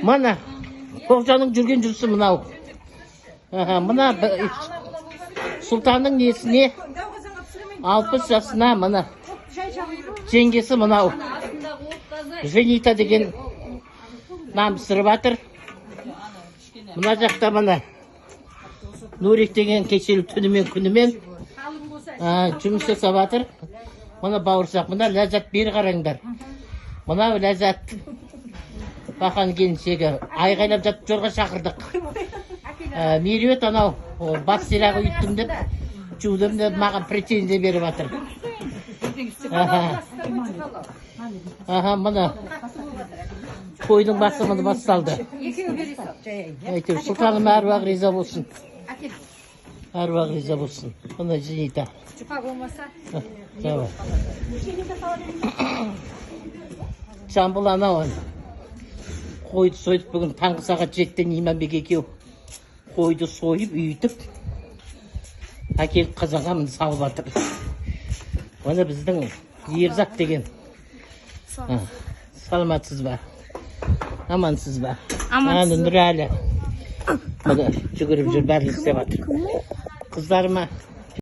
Мана, Тоғжанның жүрген жүрісі мынау. Мына сұлтанның несіне 60 жасына мына жеңгесі мынау. Зенита деген нам пісіріп жатыр. Мына жақта мына Нурик деген кешелі түнімен күнімен жұмыс жасап жатыр. Мына бауырсақ, мына Ләззат бері қараңдар. Мына Ләззат бақан келіншегі айғайлап жатып жорға шақырдық. Мерует анау бас сирағы үйттім деп, жудым деп маған претензия беріп жатыр. Мына қойдың басы мына басталды. Әйтеуір сұлтаным әруақ риза болсын. Әруақ риза болсын. Мына Зенита. Жамбыл анау қойды сойдық бүгін таңғы сағат 7-тен Иманбек екеу қойды сойып үйітіп әкеліп қазанға міне салып жатыр. Оны біздің Ерзат деген. Саламатсыз ба? Амансыз ба? Амансыз. Нұрәлі жүгіріп жүр, бәрі істеп жатыр. Қыздарыма